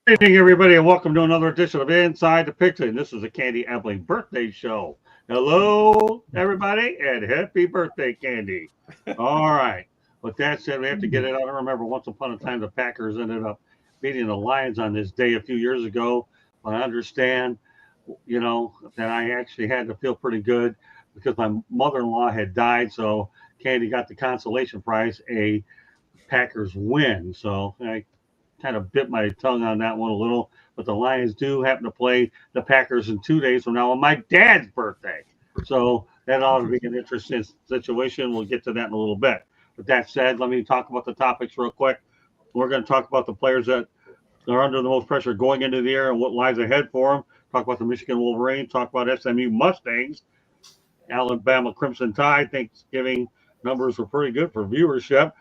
Good evening, everybody, and welcome to another edition of Inside the Picture. This is a Candy Appling birthday show. Hello, everybody, and happy birthday, Candy. All right. With that said, we have to get it out. I remember once upon a time the Packers ended up beating the Lions on this day a few years ago. But I understand, that I actually had to feel pretty good because my mother-in-law had died. So Candy got the consolation prize, a Packers win. So I kind of bit my tongue on that one a little. But the Lions do happen to play the Packers in 2 days from now on my dad's birthday. So that ought to be an interesting situation. We'll get to that in a little bit. With that said, let me talk about the topics real quick. We're going to talk about the players that are under the most pressure going into the year and what lies ahead for them. Talk about the Michigan Wolverines. Talk about SMU Mustangs. Alabama Crimson Tide. Thanksgiving numbers were pretty good for viewership.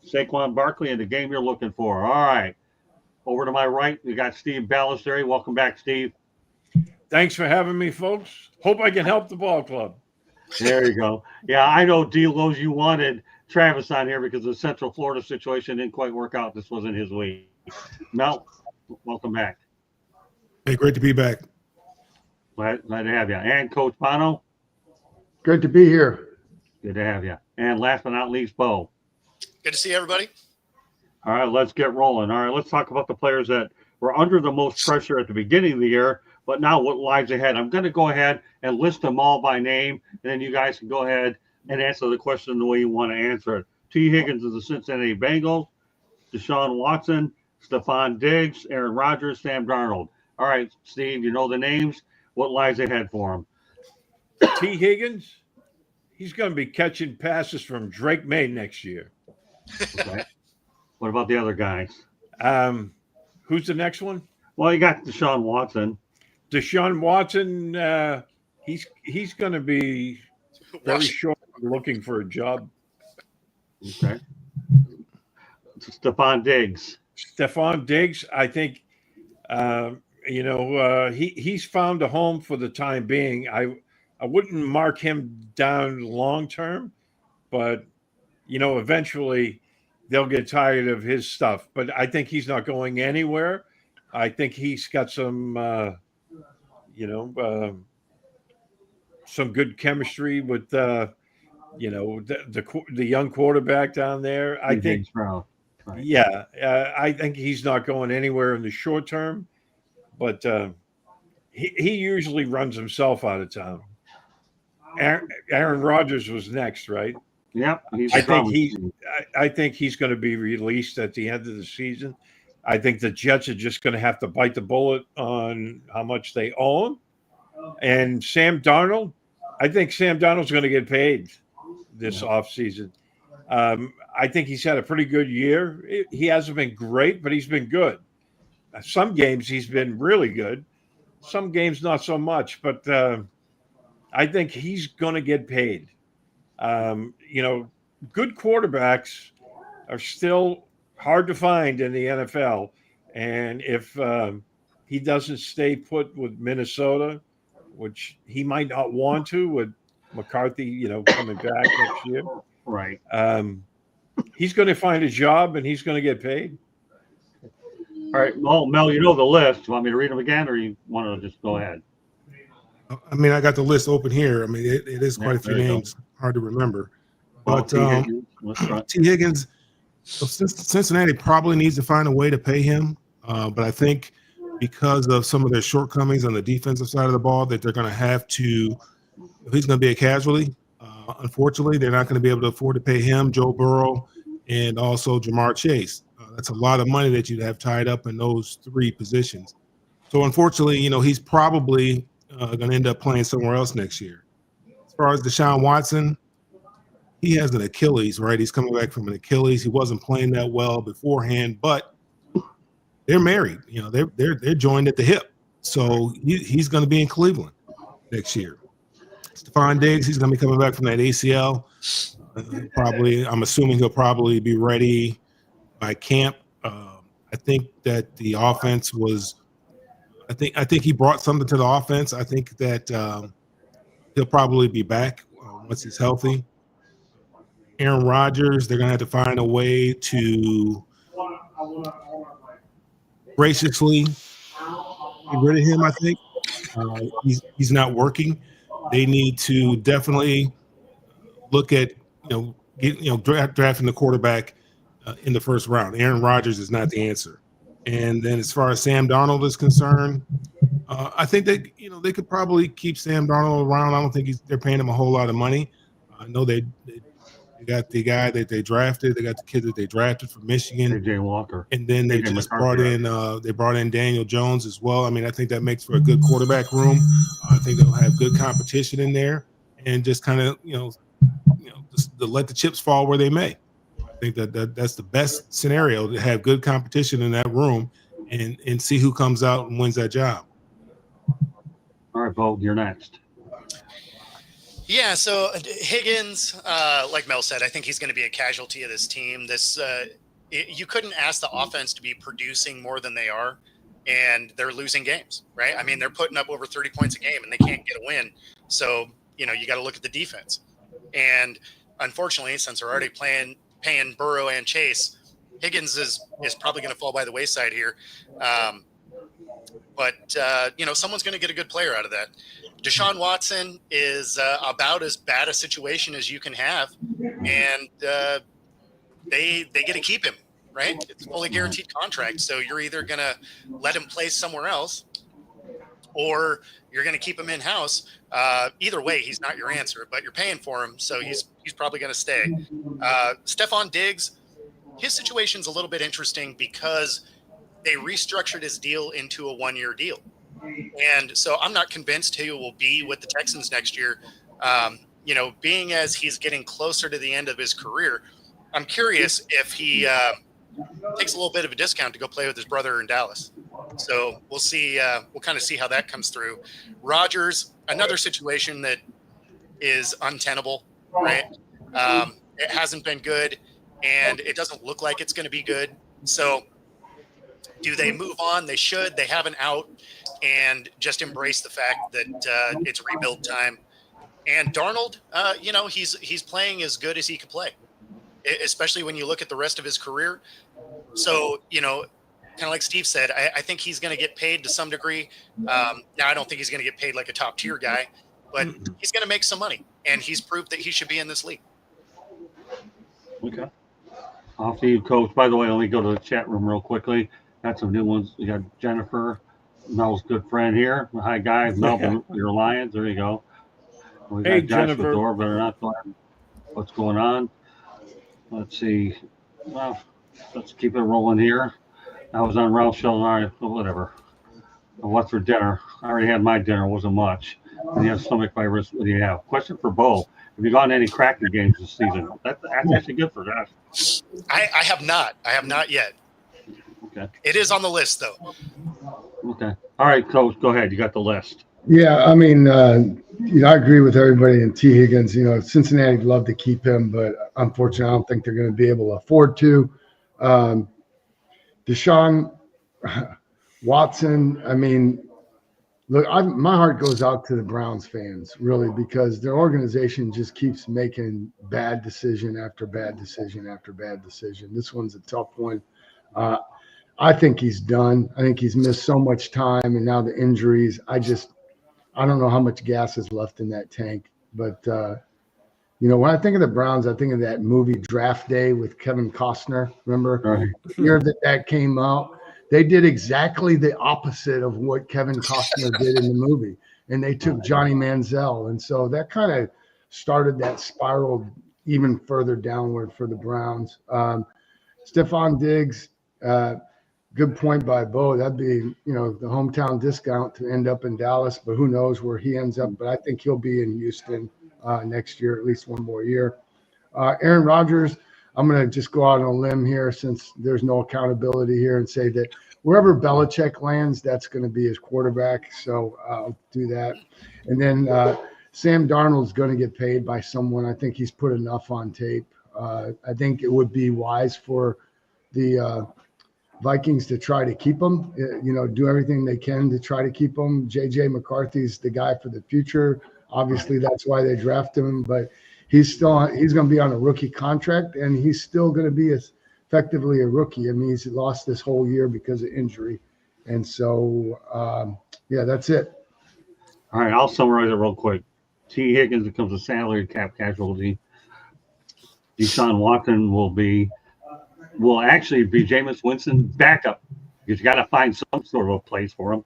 Saquon Barkley and the game you're looking for. All right. Over to my right, we got Steve Ballesteri. Welcome back, Steve. Thanks for having me, folks. Hope I can help the ball club. There you go. Yeah, I know, D-Lowe's, you wanted Travis on here because the Central Florida situation didn't quite work out. This wasn't his week. Mel, welcome back. Hey, great to be back. Glad to have you. And Coach Bono. Good to be here. Good to have you. And last but not least, Bo. Good to see everybody. All right, let's get rolling. All right, let's talk about the players that were under the most pressure at the beginning of the year, but now what lies ahead. I'm going to go ahead and list them all by name, and then you guys can go ahead and answer the question the way you want to answer it. T. Higgins of the Cincinnati Bengals, Deshaun Watson, Stephon Diggs, Aaron Rodgers, Sam Darnold. All right, Steve, you know the names. What lies ahead for them? T. Higgins, he's going to be catching passes from Drake May next year. Okay. What about the other guys? Who's the next one? Well, you got Deshaun Watson. Deshaun Watson, he's going to be very short looking for a job. Okay. Stephon Diggs. Stephon Diggs, I think, he's found a home for the time being. I wouldn't mark him down long term, but, eventually they'll get tired of his stuff. But I think he's not going anywhere. I think he's got some, some good chemistry with, the young quarterback down there. I think, right. I think he's not going anywhere in the short term. But he usually runs himself out of town. Aaron Rodgers was next, right? Yep. I think he's going to be released at the end of the season. I think the Jets are just going to have to bite the bullet on how much they own. And Sam Darnold, I think Sam Darnold's going to get paid this offseason. I think he's had a pretty good year. He hasn't been great, but he's been good. Some games he's been really good. Some games not so much, but I think he's going to get paid. Good quarterbacks are still hard to find in the NFL. And if he doesn't stay put with Minnesota, which he might not want to with McCarthy, coming back next year. Right. He's going to find a job and he's going to get paid. All right. Well, Mel, you know the list. You want me to read them again or you want to just go ahead? I mean, I got the list open here. I mean, it is quite a few names, hard to remember. But T. Higgins, Cincinnati probably needs to find a way to pay him. But I think because of some of their shortcomings on the defensive side of the ball, that they're going to have to – he's going to be a casualty. Unfortunately, they're not going to be able to afford to pay him, Joe Burrow, and also Jamar Chase. That's a lot of money that you'd have tied up in those three positions. So, unfortunately, he's probably going to end up playing somewhere else next year. As far as Deshaun Watson, he has an Achilles, right? He's coming back from an Achilles. He wasn't playing that well beforehand, but they're married. They're joined at the hip. So he's going to be in Cleveland next year. Stephon Diggs, he's going to be coming back from that ACL. I'm assuming he'll probably be ready by camp. I think that the offense was. I think he brought something to the offense. I think that he'll probably be back once he's healthy. Aaron Rodgers, they're going to have to find a way to graciously get rid of him. I think he's not working. They need to definitely look at drafting the quarterback in the first round. Aaron Rodgers is not the answer. And then as far as Sam Darnold is concerned, I think that they could probably keep Sam Darnold around. I don't think they're paying him a whole lot of money. I know they got the guy that they drafted. They got the kid that they drafted from Michigan, AJ Walker, and then they just brought in Daniel Jones as well. I mean, I think that makes for a good quarterback room. I think they'll have good competition in there, and just kind of just to let the chips fall where they may. I think that's the best scenario, to have good competition in that room and see who comes out and wins that job. All right, Bo, you're next. Yeah, so Higgins, like Mel said, I think he's going to be a casualty of this team. You couldn't ask the offense to be producing more than they are, and they're losing games, right? I mean, they're putting up over 30 points a game, and they can't get a win. So, you got to look at the defense. And unfortunately, since they're already paying Burrow and Chase, Higgins is probably going to fall by the wayside here. But someone's going to get a good player out of that. Deshaun Watson is about as bad a situation as you can have, and they get to keep him, right? It's a fully guaranteed contract, so you're either going to let him play somewhere else, or you're going to keep him in-house. Either way, he's not your answer, but you're paying for him, so he's probably going to stay. Stephon Diggs, his situation's a little bit interesting because they restructured his deal into a one-year deal. And so I'm not convinced he will be with the Texans next year. Being as he's getting closer to the end of his career, I'm curious if he takes a little bit of a discount to go play with his brother in Dallas. So we'll see. We'll kind of see how that comes through. Rodgers, another situation that is untenable, right? It hasn't been good, and it doesn't look like it's going to be good. So do they move on? They should. They have an out and just embrace the fact that it's rebuild time. And Darnold, he's playing as good as he could play, especially when you look at the rest of his career. So, kind of like Steve said, I think he's going to get paid to some degree. Now, I don't think he's going to get paid like a top tier guy, but he's going to make some money, and he's proved that he should be in this league. Okay. Off to you, Coach. By the way, let me go to the chat room real quickly. Got some new ones. We got Jennifer, Mel's good friend here. Hi, guys. Mel, your Lions. There you go. We got hey, Josh Jennifer. Door, better not glad. What's going on? Let's see. Well, let's keep it rolling here. I was on Ralph Show. All right, whatever. What's for dinner? I already had my dinner. It wasn't much. And you have stomach virus. What do you have? Question for Bo. Have you gone to any Kraken games this season? That's actually good for Josh. I have not. I have not yet. Okay. It is on the list, though. Okay. All right, Coach, go ahead. You got the list. Yeah, I mean, I agree with everybody in T. Higgins. Cincinnati would love to keep him, but unfortunately, I don't think they're going to be able to afford to. Deshaun Watson, I mean, look, my heart goes out to the Browns fans, really, because their organization just keeps making bad decision after bad decision after bad decision. This one's a tough one. I think he's done. I think he's missed so much time, and now the injuries. I don't know how much gas is left in that tank. But, when I think of the Browns, I think of that movie Draft Day with Kevin Costner. Remember? Right. The year that came out? They did exactly the opposite of what Kevin Costner did in the movie. And they took Johnny Manziel. And so that kind of started that spiral even further downward for the Browns. Stephon Diggs, good point by Bo. That'd be, the hometown discount to end up in Dallas, but who knows where he ends up. But I think he'll be in Houston next year, at least one more year. Aaron Rodgers, I'm going to just go out on a limb here since there's no accountability here and say that wherever Belichick lands, that's going to be his quarterback. So I'll do that. And then Sam Darnold's going to get paid by someone. I think he's put enough on tape. I think it would be wise for the Vikings to try to keep him, do everything they can to try to keep him. J.J. McCarthy's the guy for the future. Obviously, that's why they drafted him, but he's going to be on a rookie contract, and he's still going to be as effectively a rookie. I mean, he's lost this whole year because of injury. And so, yeah, that's it. All right, I'll summarize it real quick. T. Higgins becomes a salary cap casualty. Deshaun Watson will actually be Jameis Winston backup. You got to find some sort of a place for him.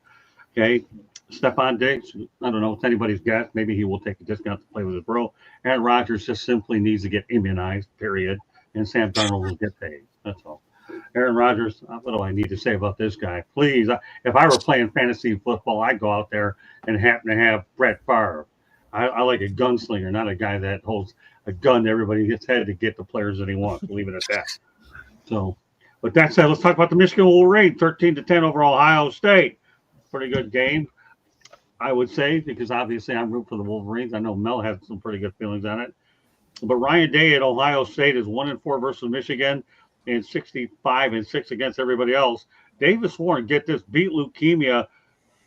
Okay. Stephon Diggs, I don't know. It's anybody's guess. Maybe he will take a discount to play with his bro. Aaron Rodgers just simply needs to get immunized, period. And Sam Darnold will get paid. That's all. Aaron Rodgers, what do I need to say about this guy? Please, if I were playing fantasy football, I'd go out there and happen to have Brett Favre. I like a gunslinger, not a guy that holds a gun to everybody's head to get the players that he wants. Leave it at that. So, with that said, let's talk about the Michigan Wolverines, 13-10 over Ohio State. Pretty good game, I would say, because obviously I'm rooting for the Wolverines. I know Mel has some pretty good feelings on it. But Ryan Day at Ohio State is 1-4 versus Michigan and 65-6 against everybody else. Davis Warren, get this, beat leukemia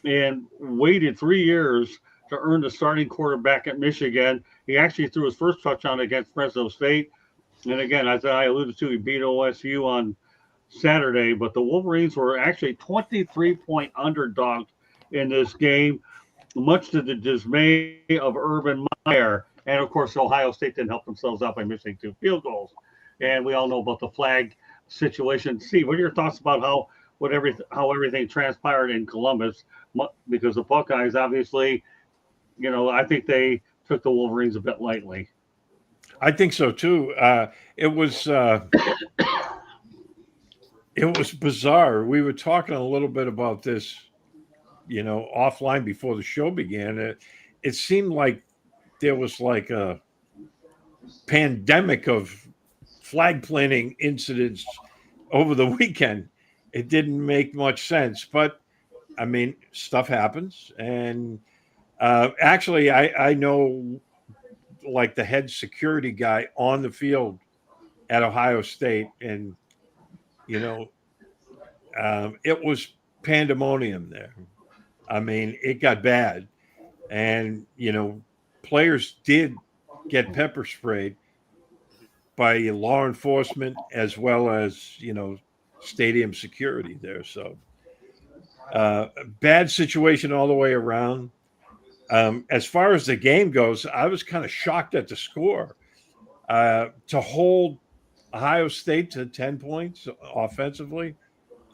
and waited 3 years to earn the starting quarterback at Michigan. He actually threw his first touchdown against Fresno State. And again, as I alluded to, he beat OSU on Saturday, but the Wolverines were actually 23-point underdogs in this game, much to the dismay of Urban Meyer. And of course, Ohio State didn't help themselves out by missing 2 field goals. And we all know about the flag situation. Steve, what are your thoughts about how everything transpired in Columbus? Because the Buckeyes, obviously, I think they took the Wolverines a bit lightly. I think so too. It was bizarre. We were talking a little bit about this, offline before the show began. It seemed like there was like a pandemic of flag planting incidents over the weekend. It didn't make much sense, but I mean, stuff happens. And actually, I know like the head security guy on the field at Ohio State, and it was pandemonium there. I mean, it got bad, and players did get pepper sprayed by law enforcement as well as stadium security there. So bad situation all the way around. As far as the game goes, I was kind of shocked at the score. To hold Ohio State to 10 points offensively,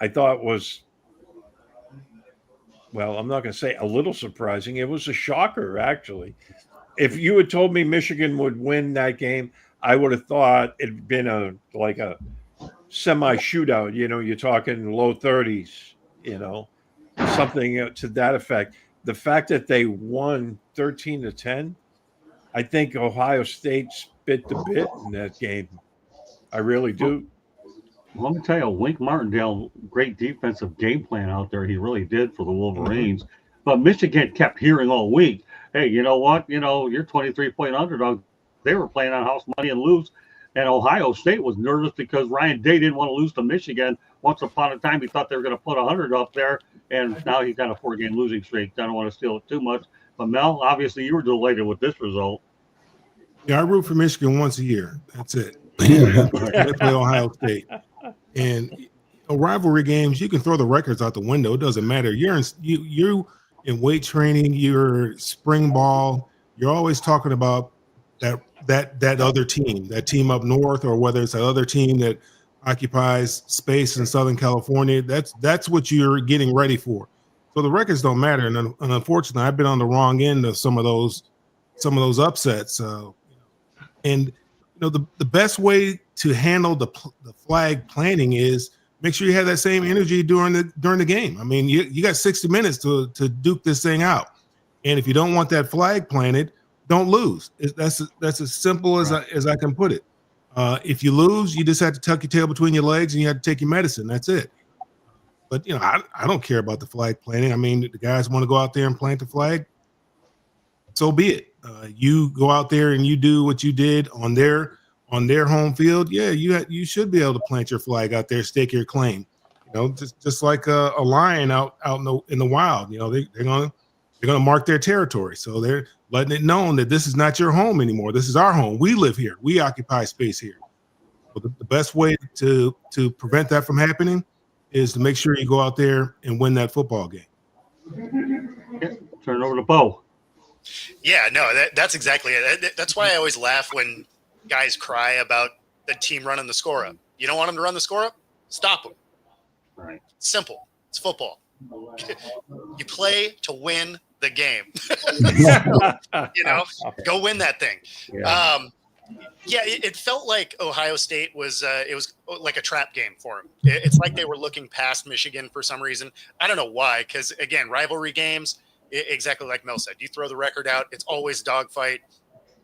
I thought was, well, I'm not going to say a little surprising. It was a shocker, actually. If you had told me Michigan would win that game, I would have thought it'd been a semi shootout. You're talking low 30s, something to that effect. The fact that they won 13-10, I think Ohio State spit the bit in that game. I really do. Well, let me tell you, Wink Martindale, great defensive game plan out there. He really did for the Wolverines. Mm-hmm. But Michigan kept hearing all week, hey, you know what? You're 23-point underdog. They were playing on house money and lose. And Ohio State was nervous because Ryan Day didn't want to lose to Michigan. Once upon a time, he thought they were going to put 100 up there. And now he's got a 4-game losing streak. I don't want to steal it too much. But, Mel, obviously you were delighted with this result. Yeah, I root for Michigan once a year. That's it. They play Ohio State. And rivalry games, you can throw the records out the window. It doesn't matter. You're in weight training. You're spring ball. You're always talking about that other team, that team up north, or whether it's another team that occupies space in Southern California. That's what you're getting ready for. So the records don't matter. And unfortunately, I've been on the wrong end of some of those upsets. And the best way to handle the flag planting is make sure you have that same energy during the game. I mean, you got 60 minutes to duke this thing out. And if you don't want that flag planted, don't lose. That's as simple as I can put it. If you lose, you just have to tuck your tail between your legs and you have to take your medicine. That's it. But I don't care about the flag planting. I mean, the guys want to go out there and plant the flag. So be it. You go out there and you do what you did on their home field. Yeah, you should be able to plant your flag out there, stake your claim. Just like a lion out in the wild. They're gonna mark their territory. So they're letting it known that this is not your home anymore. This is our home. We live here. We occupy space here. the best way to prevent that from happening is to make sure you go out there and win that football game. Yeah, turn it over to Bo. Yeah, no, that's exactly it. That's why I always laugh when guys cry about the team running the score up. You don't want them to run the score up? Stop them. Right. Simple. It's football. You play to win the game. Go win that thing. Yeah. It felt like Ohio State was it was like a trap game for them. It's like they were looking past Michigan for some reason. I don't know why, because again, rivalry games, exactly like Mel said, you throw the record out, it's always dogfight.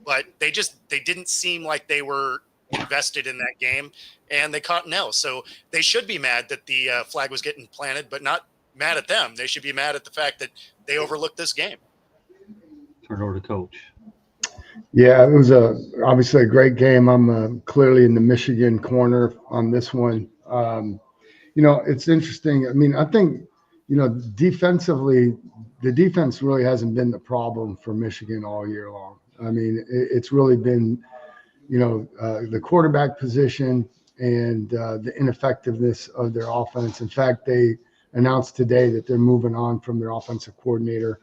But they didn't seem like they were invested in that game, and they caught an L. So they should be mad that the flag was getting planted, but not mad at them. They should be mad at the fact that they overlooked this game. Turn it over to Coach. Yeah, it was obviously a great game. I'm clearly in the Michigan corner on this one. It's interesting. I mean, I think, defensively, the defense really hasn't been the problem for Michigan all year long. I mean, it's really been, the quarterback position and the ineffectiveness of their offense. In fact, they announced today that they're moving on from their offensive coordinator.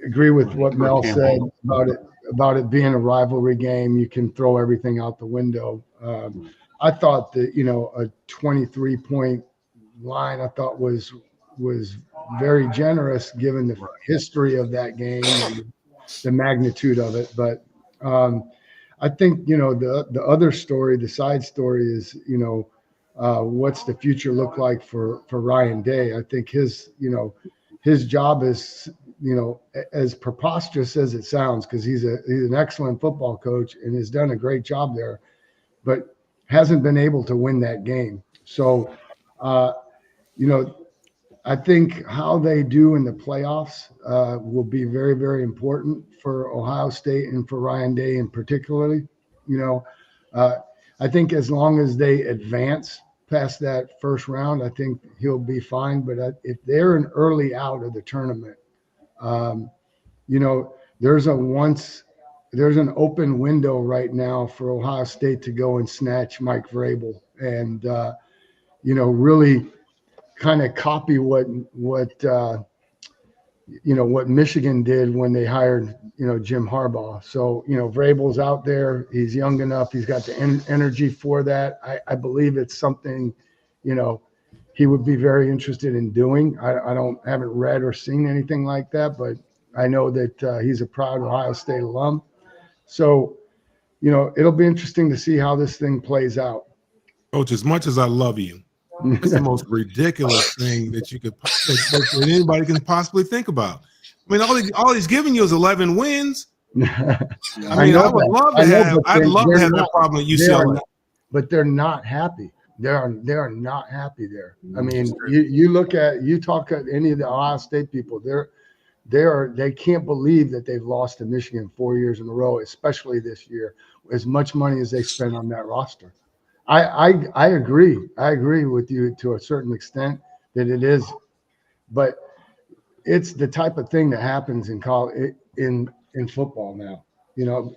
Agree with what Mel said about it being a rivalry game. You can throw everything out the window. I thought that a 23-point line I thought was very generous given the history of that game and the magnitude of it. But I think the other story, the side story is what's the future look like for Ryan Day. I think his job is as preposterous as it sounds, because he's an excellent football coach and has done a great job there, but hasn't been able to win that game. So, I think how they do in the playoffs will be very, very important for Ohio State and for Ryan Day in particularly. I think as long as they advance past that first round, I think he'll be fine. But if they're an early out of the tournament, there's an open window right now for Ohio State to go and snatch Mike Vrabel and, really kind of copy what Michigan did when they hired, Jim Harbaugh. So, Vrabel's out there. He's young enough. He's got the energy for that. I believe it's something, he would be very interested in doing. I haven't read or seen anything like that, but I know that he's a proud Ohio State alum. So, it'll be interesting to see how this thing plays out. Coach, as much as I love you, it's the most ridiculous thing that anybody can possibly think about. I mean, all he's giving you is 11 wins. I'd love to have that problem at UCLA. But they're not happy. They are not happy there. I mean, you talk to any of the Ohio State people, they can't believe that they've lost to Michigan 4 years in a row, especially this year, as much money as they spend on that roster. I agree. I agree with you to a certain extent that it is, but it's the type of thing that happens in college, in football now,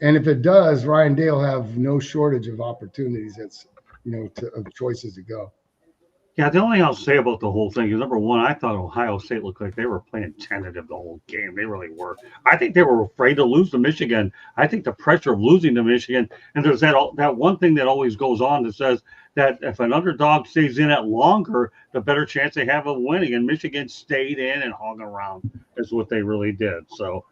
and if it does, Ryan Day will have no shortage of opportunities. Of choices to go. Yeah, the only thing I'll say about the whole thing is, number one, I thought Ohio State looked like they were playing tentative the whole game. They really were. I think they were afraid to lose to Michigan. I think the pressure of losing to Michigan, and there's that one thing that always goes on that says that if an underdog stays in it longer, the better chance they have of winning. And Michigan stayed in and hung around is what they really did. So,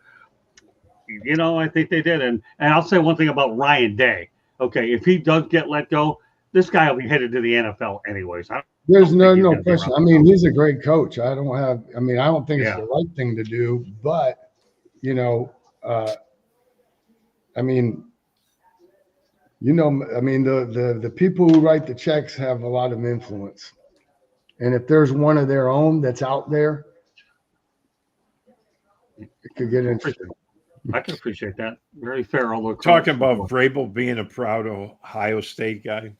I think they did. And I'll say one thing about Ryan Day. Okay, if he does get let go, this guy will be headed to the NFL anyways. There's no question. I mean, he's a great coach. I don't think it's the right thing to do, but the people who write the checks have a lot of influence. And if there's one of their own that's out there, it could get interesting. I can appreciate that. Very fair. Talking about Vrabel being a proud Ohio State guy.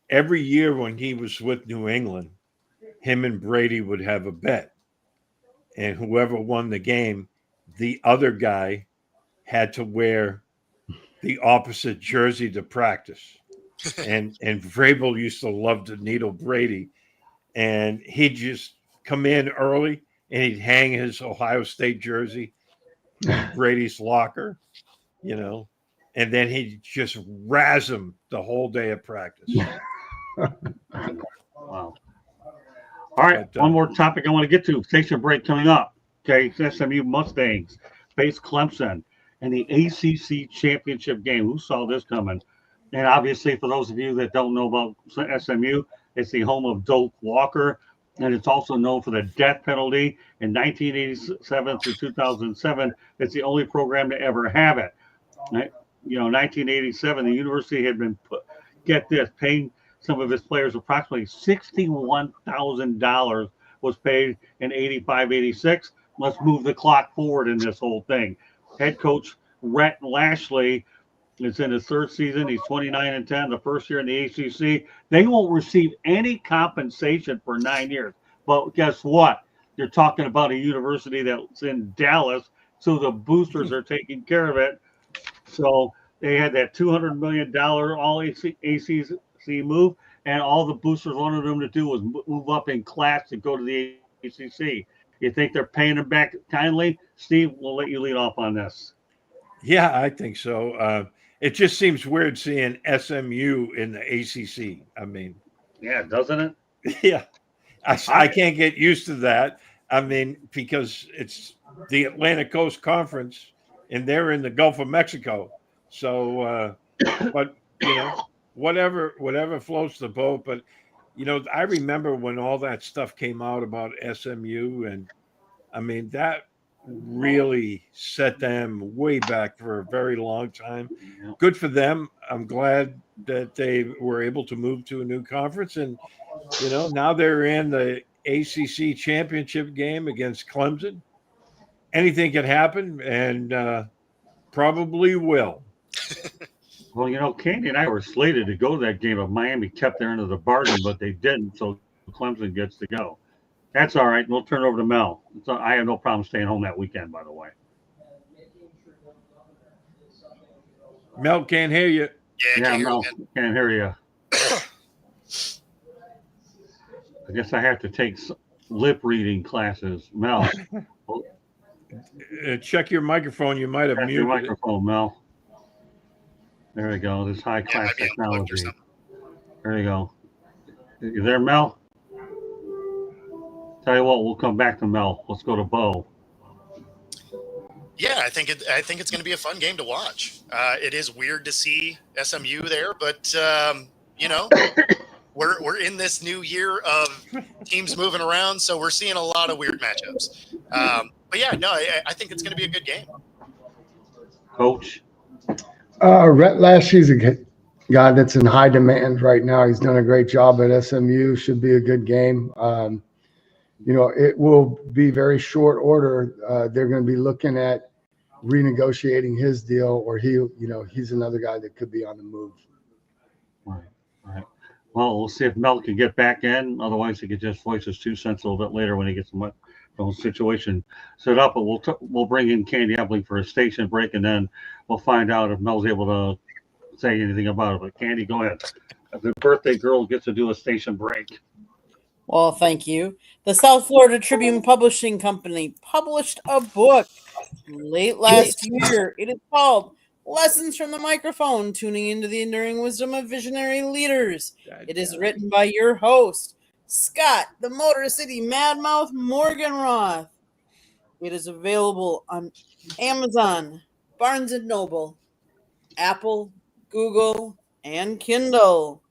Every year when he was with New England, him and Brady would have a bet. And whoever won the game, the other guy had to wear the opposite jersey to practice. And Vrabel used to love to needle Brady, and he'd just come in early and he'd hang his Ohio State jersey in Brady's locker, and then he'd just razz him the whole day of practice. Wow. All right, one more topic I want to get to. Station break coming up. Okay, SMU Mustangs face Clemson in the ACC championship game. Who saw this coming? And obviously, for those of you that don't know about SMU, it's the home of Doak Walker, and it's also known for the death penalty. In 1987 through 2007, it's the only program to ever have it. 1987, the university had been paying some of its players approximately $61,000 was paid in 85, 86. Let's move the clock forward in this whole thing. Head coach Rhett Lashley is in his third season. He's 29-10, the first year in the ACC. They won't receive any compensation for 9 years. But guess what? You're talking about a university that's in Dallas, so the boosters are taking care of it. So they had that $200 million all ACC move, and all the boosters wanted them to do was move up in class to go to the ACC. You think they're paying them back kindly? Steve, we'll let you lead off on this. Yeah, I think so. It just seems weird seeing SMU in the ACC. I mean, yeah, doesn't it? Yeah, I can't get used to that. I mean, because it's the Atlantic Coast Conference, and they're in the Gulf of Mexico. So, but whatever floats the boat. But I remember when all that stuff came out about SMU, and I mean that really set them way back for a very long time. Good for them. I'm glad that they were able to move to a new conference, and now they're in the ACC championship game against Clemson. Anything can happen, and probably will. Well, Candy and I were slated to go to that game, but Miami kept their end of the bargain, but they didn't, so Clemson gets to go. That's all right. We'll turn it over to Mel. I have no problem staying home that weekend, by the way. Mel can't hear you. Yeah, Mel can't hear you. I guess I have to take lip reading classes. Mel. Check your microphone. You might have muted your microphone, Mel. There we go. This high class technology. There you go. You there, Mel? Tell you what, we'll come back to Mel. Let's go to Bo. Yeah, I think it's going to be a fun game to watch. It is weird to see SMU there, but we're in this new year of teams moving around, so we're seeing a lot of weird matchups. But yeah, no, I think it's going to be a good game. Coach? Rhett Lashley's a guy that's in high demand right now. He's done a great job at SMU. Should be a good game. It will be very short order. They're going to be looking at renegotiating his deal, or he's another guy that could be on the move. Right. Well, we'll see if Mel can get back in. Otherwise, he could just voice his 2 cents a little bit later when he gets the whole situation set up. But we'll bring in Candy Epling for a station break, and then we'll find out if Mel's able to say anything about it. But Candy, go ahead. The birthday girl gets to do a station break. Well, thank you. The South Florida Tribune Publishing Company published a book late last year. It is called Lessons from the Microphone, Tuning into the Enduring Wisdom of Visionary Leaders. It is written by your host, Scott, the Motor City Madmouth Morganroth. It is available on Amazon, Barnes & Noble, Apple, Google, and Kindle.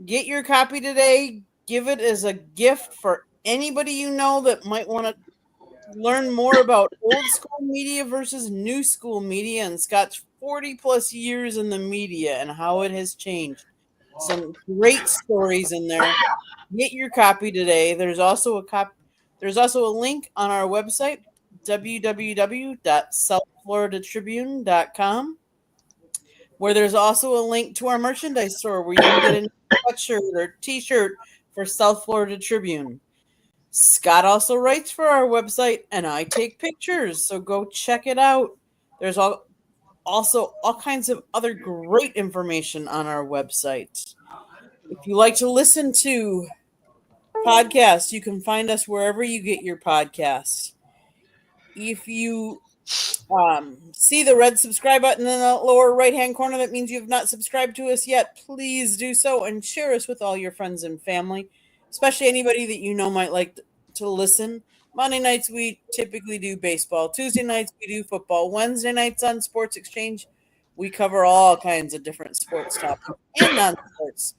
Get your copy today. Give it as a gift for anybody you know that might want to learn more about old school media versus new school media and Scott's 40 plus years in the media and how it has changed. Some great stories in there. Get your copy today. There's also a link on our website, www.southfloridatribune.com, where there's also a link to our merchandise store where you can get a sweatshirt or t-shirt for South Florida Tribune. Scott also writes for our website, and I take pictures, so go check it out. There's also all kinds of other great information on our website. If you like to listen to podcasts, you can find us wherever you get your podcasts. If you see the red subscribe button in the lower right hand corner, that means you have not subscribed to us yet. Please do so and share us with all your friends and family, especially anybody that you know might like to listen. Monday nights we typically do baseball. Tuesday nights we do football. Wednesday nights on Sports Exchange we cover all kinds of different sports topics and non-sports.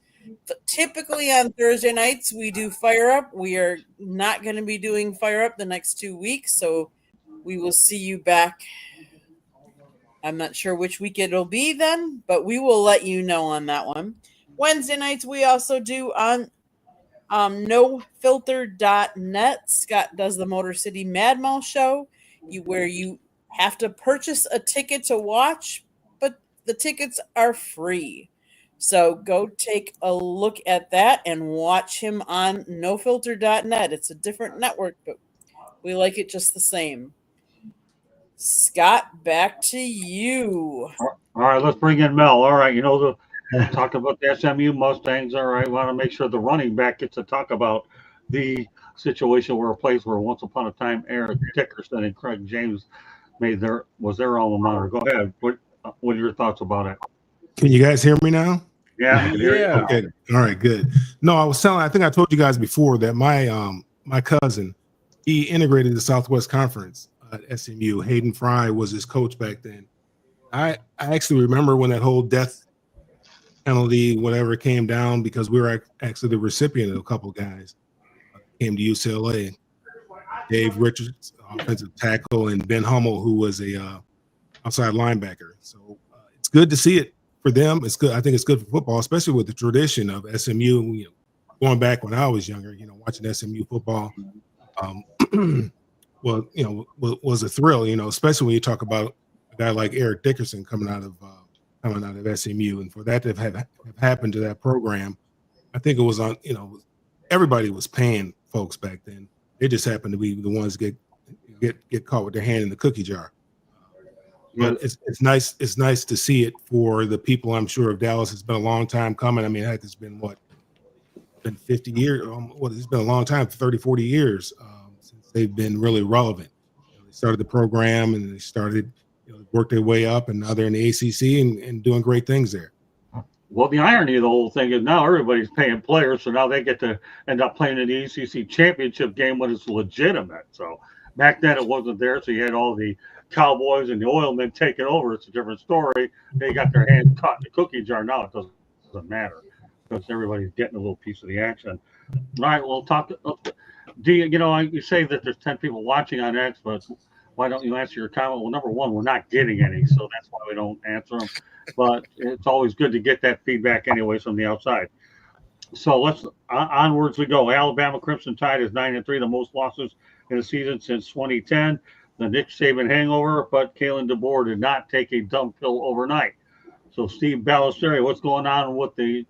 Typically on Thursday nights we do Fire Up. We are not going to be doing Fire Up the next 2 weeks, so we will see you back. I'm not sure which week it'll be then, but we will let you know on that one. Wednesday nights we also do on nofilter.net. Scott does the Motor City Mad Mal show, where you have to purchase a ticket to watch, but the tickets are free. So go take a look at that and watch him on nofilter.net. It's a different network, but we like it just the same. Scott, back to you. All right, let's bring in Mel. All right, talk about the SMU Mustangs. All right, want to make sure the running back gets to talk about the situation where a place where once upon a time Eric Dickerson and Craig James was their alma mater. Go ahead. What are your thoughts about it? Can you guys hear me now? Yeah, I can hear you. Okay. All right, good. No, I think I told you guys before that my cousin, he integrated the Southwest Conference at SMU. Hayden Fry was his coach back then. I actually remember when that whole death penalty, whatever, came down, because we were actually the recipient of a couple guys came to UCLA. Dave Richards, offensive tackle, and Ben Hummel, who was a outside linebacker. So it's good to see it for them. It's good. I think it's good for football, especially with the tradition of SMU. Going back when I was younger, watching SMU football. Was a thrill, especially when you talk about a guy like Eric Dickerson coming out of SMU, and for that to have happened to that program, I think it was on. Everybody was paying folks back then. They just happened to be the ones get caught with their hand in the cookie jar. But it's nice. It's nice to see it for the people. I'm sure of Dallas. It's been a long time coming. I mean, heck, it's been 50 years. It's been a long time, 30, 40 years. They've been really relevant. They started the program and they started, worked their way up, and now they're in the ACC and doing great things there. Well, the irony of the whole thing is now everybody's paying players, so now they get to end up playing in the ACC championship game when it's legitimate. So back then it wasn't there, so you had all the Cowboys and the Oilmen taking over. It's a different story. They got their hands caught in the cookie jar. Now it doesn't matter because everybody's getting a little piece of the action. All right, we'll talk. You say that there's 10 people watching on X, but why don't you answer your comment? Well, number one, we're not getting any, so that's why we don't answer them. But it's always good to get that feedback anyways from the outside. So let's onwards we go. Alabama Crimson Tide is 9-3, the most losses in a season since 2010. The Nick Saban hangover, but Kalen DeBoer did not take a dumb pill overnight. So Steve Ballesteri, what's going on with the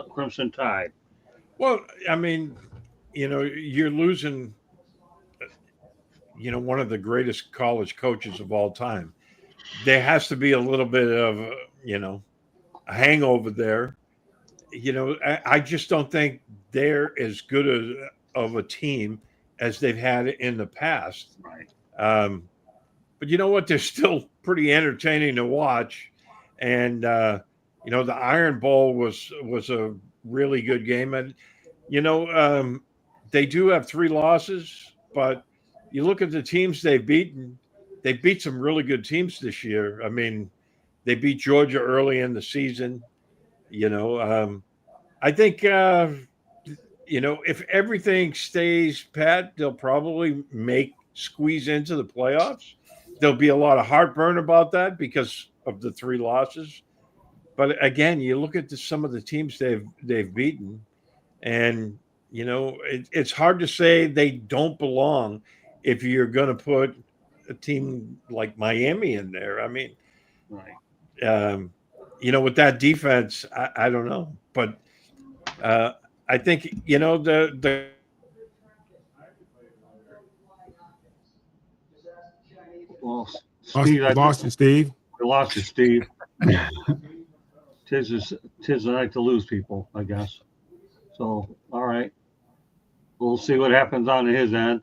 Crimson Tide? Well, I mean, you're losing, one of the greatest college coaches of all time. There has to be a little bit of, a hangover there. I just don't think they're as good of a team as they've had in the past. Right. But you know what? They're still pretty entertaining to watch. And, the Iron Bowl was a really good game. And, they do have 3 losses, but you look at the teams they've beaten, they beat some really good teams this year. I mean, they beat Georgia early in the season. I think, if everything stays pat, they'll probably squeeze into the playoffs. There'll be a lot of heartburn about that because of the 3 losses. But again, you look at some of the teams they've beaten, and it's hard to say they don't belong if you're going to put a team like Miami in there. I mean, right. With that defense, I don't know, but I think the Well, Steve, I lost you, Steve. We lost you, Steve. Tis the night to lose people, I guess. So, all right. We'll see what happens on his end.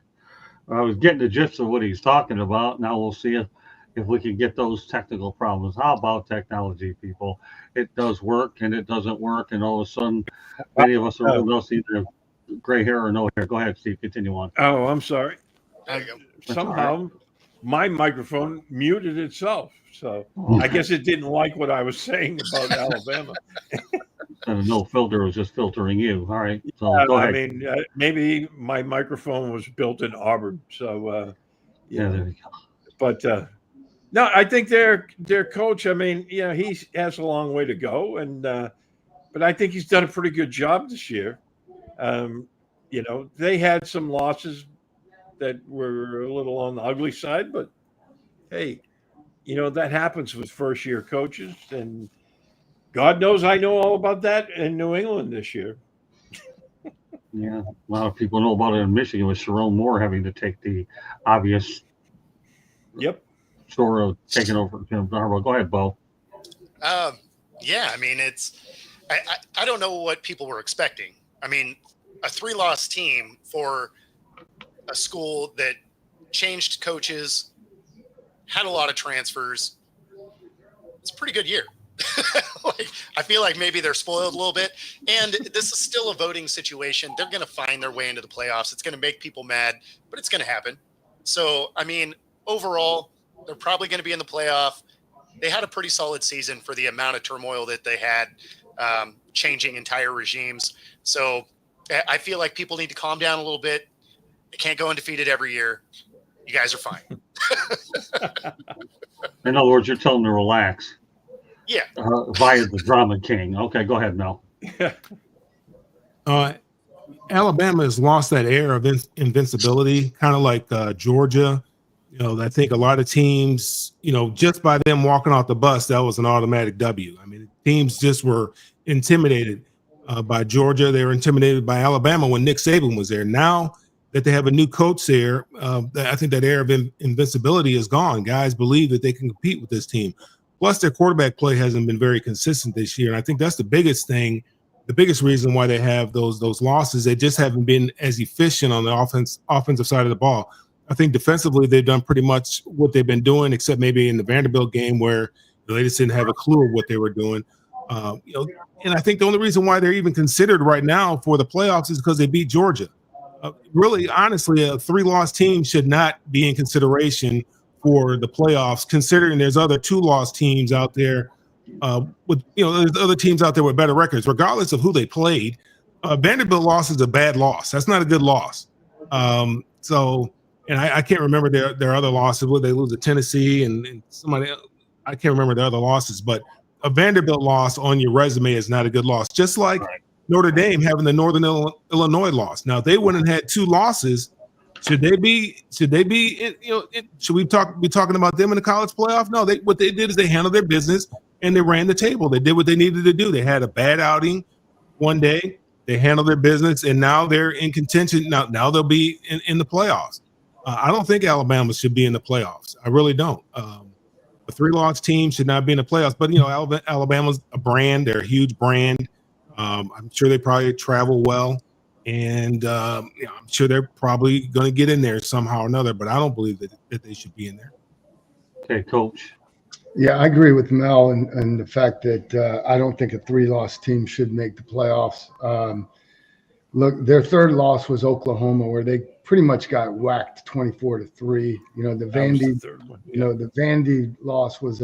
I was getting the gist of what he's talking about. Now we'll see if we can get those technical problems. How about technology, people? It does work and it doesn't work, and all of a sudden, many of us are old enough to either have gray hair or no hair. Go ahead, Steve. Continue on. Oh, I'm sorry. There you go. Somehow my microphone muted itself. So I guess it didn't like what I was saying about Alabama. No filter was just filtering you. All right. So go ahead. I mean, maybe my microphone was built in Auburn. So, yeah, there we go. But no, I think their coach, I mean, yeah, he has a long way to go. And but I think he's done a pretty good job this year. You know, they had some losses that were a little on the ugly side, but hey, you know, that happens with first year coaches, and God knows I know all about that in New England this year. Yeah, a lot of people know about it in Michigan with Sharon Moore having to take the obvious sort of taking over Jim Harbaugh. Go ahead, Bo. Yeah, I mean, I don't know what people were expecting. I mean, a 3-loss team for a school that changed coaches, had a lot of transfers. It's a pretty good year. Like, I feel like maybe they're spoiled a little bit. And this is still a voting situation. They're going to find their way into the playoffs. It's going to make people mad, but it's going to happen. So, I mean, overall, they're probably going to be in the playoff. They had a pretty solid season for the amount of turmoil that they had, changing entire regimes. So I feel like people need to calm down a little bit. They can't go undefeated every year. You guys are fine. In other words, you're telling them to relax. Yeah. Via the drama king. Okay, go ahead, Mel. Alabama has lost that air of invincibility, kind of like Georgia. You know, I think a lot of teams, you know, just by them walking off the bus, that was an automatic W. I mean, teams just were intimidated by Georgia. They were intimidated by Alabama when Nick Saban was there. Now that they have a new coach there, I think that air of invincibility is gone. Guys believe that they can compete with this team. Plus, their quarterback play hasn't been very consistent this year, and I think that's the biggest thing, the biggest reason why they have those losses. They just haven't been as efficient on the offensive side of the ball. I think defensively they've done pretty much what they've been doing, except maybe in the Vanderbilt game where they just didn't have a clue of what they were doing. You know, and I think the only reason why they're even considered right now for the playoffs is because they beat Georgia. Really, honestly, a 3-loss team should not be in consideration for the playoffs, considering there's other 2-loss teams out there with, you know, there's other teams out there with better records, regardless of who they played. Vanderbilt loss is a bad loss. That's not a good loss. And I can't remember their other losses. Would they lose to Tennessee and somebody else? I can't remember the other losses, but a Vanderbilt loss on your resume is not a good loss. Just like Notre Dame having the Northern Illinois loss. Now, if they wouldn't have had 2 losses, should we be talking about them in the college playoff? No, what they did is they handled their business and they ran the table. They did what they needed to do. They had a bad outing one day. They handled their business, and now they're in contention. Now they'll be in the playoffs. I don't think Alabama should be in the playoffs. I really don't. A 3-loss team should not be in the playoffs. But, you know, Alabama's a brand. They're a huge brand. I'm sure they probably travel well. And you know, I'm sure they're probably going to get in there somehow or another. But I don't believe that they should be in there. Okay, Coach. Yeah, I agree with Mel and the fact that I don't think a 3-loss team should make the playoffs. Look, their 3rd loss was Oklahoma, where they pretty much got whacked 24-3. You know, the Vandy loss was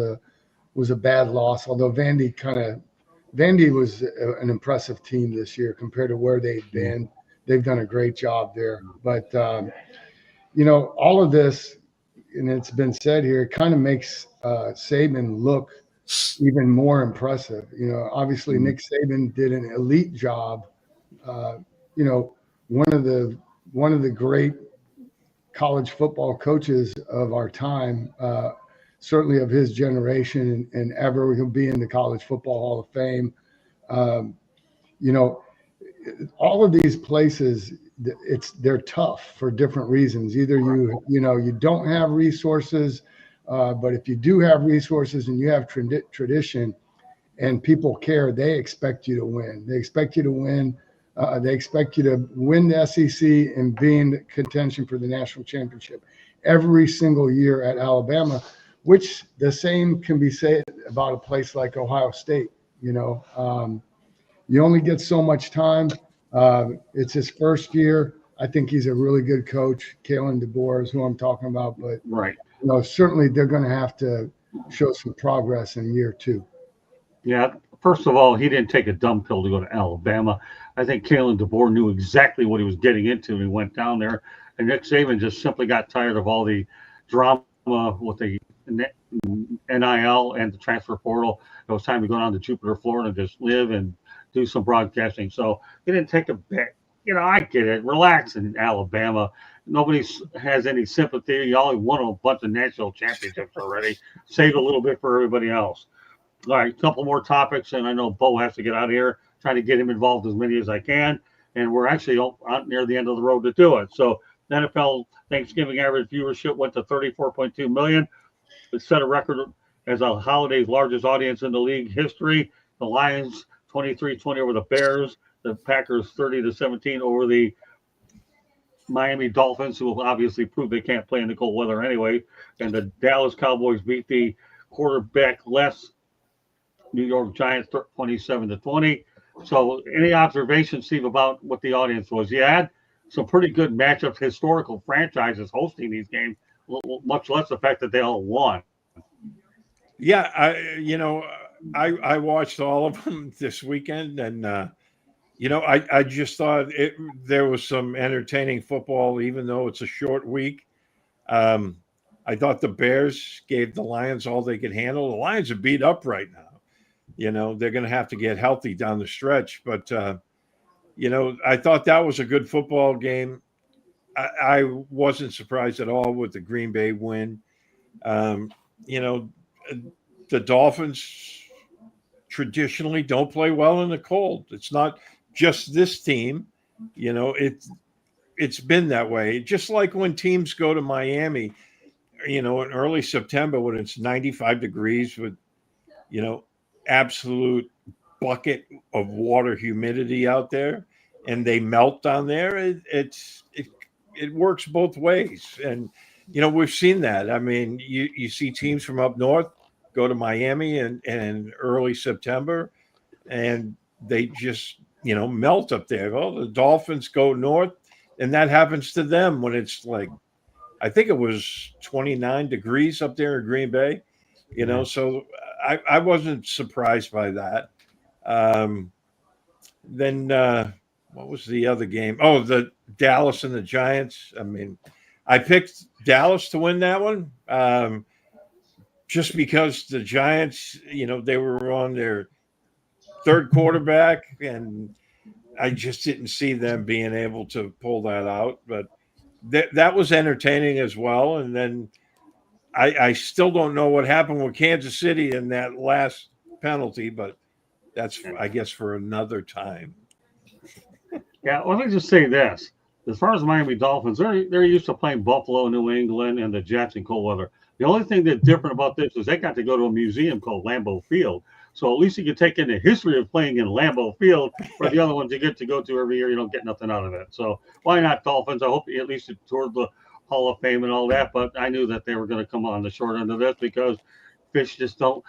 a bad loss. Although Vandy was an impressive team this year compared to where they've been. They've done a great job there. But you know, all of this, and it's been said here, it kind of makes Saban look even more impressive. You know, obviously Nick Saban did an elite job. You know, one of the great college football coaches of our time, certainly of his generation, and ever will be in the College Football Hall of Fame. You know, all of these places, they're tough for different reasons. Either you don't have resources, But if you do have resources and you have tradition and people care, they expect you to win. They expect you to win. They expect you to win the SEC and be in contention for the national championship every single year at Alabama, which the same can be said about a place like Ohio State. You only get so much time. It's his first year. I think he's a really good coach. Kalen DeBoer is who I'm talking about, but Right. Certainly they're going to have to show some progress in year 2. Yeah. First of all, he didn't take a dumb pill to go to Alabama. I think Kalen DeBoer knew exactly what he was getting into when he went down there. And Nick Saban just simply got tired of all the drama with the NIL and the transfer portal. It was time to go down to Jupiter, Florida, and just live and do some broadcasting. So he didn't take a bet. I get it. Relax in Alabama. Nobody has any sympathy. Y'all won a bunch of national championships already. Save a little bit for everybody else. All right, a couple more topics, and I know Bo has to get out of here. Trying to get him involved as many as I can, and we're actually out near the end of the road to do it. So the NFL Thanksgiving average viewership went to 34.2 million. It set a record as a holiday's largest audience in the league history. The Lions 23-20 over the Bears. The Packers 30-17 over the Miami Dolphins, who will obviously prove they can't play in the cold weather anyway. And the Dallas Cowboys beat the quarterback-less New York Giants 27-20. So any observations, Steve, about what the audience was? You had some pretty good matchups, historical franchises hosting these games, much less the fact that they all won. Yeah, I watched all of them this weekend, and I just thought there was some entertaining football, even though it's a short week. I thought the Bears gave the Lions all they could handle. The Lions are beat up right now. They're going to have to get healthy down the stretch. But, I thought that was a good football game. I wasn't surprised at all with the Green Bay win. The Dolphins traditionally don't play well in the cold. It's not just this team. It's been that way. Just like when teams go to Miami, in early September when it's 95 degrees with, absolute bucket of water humidity out there, and they melt down there. It works both ways. And, we've seen that. I mean, you see teams from up north go to Miami in early September, and they just, melt up there. Well, the Dolphins go north, and that happens to them when it's like, I think it was 29 degrees up there in Green Bay, so I wasn't surprised by that. Then what was the other game? Oh, the Dallas and the Giants. I mean, I picked Dallas to win that one just because the Giants, they were on their third quarterback, and I just didn't see them being able to pull that out. But that was entertaining as well. And then I still don't know what happened with Kansas City in that last penalty, but that's, I guess, for another time. Yeah, let me just say this. As far as Miami Dolphins, they're used to playing Buffalo, New England, and the Jets in cold weather. The only thing that's different about this is they got to go to a museum called Lambeau Field. So at least you can take in the history of playing in Lambeau Field, where the other ones you get to go to every year, you don't get nothing out of it. So why not Dolphins? I hope at least toward the Hall of Fame and all that, but I knew that they were going to come on the short end of this because fish just don't.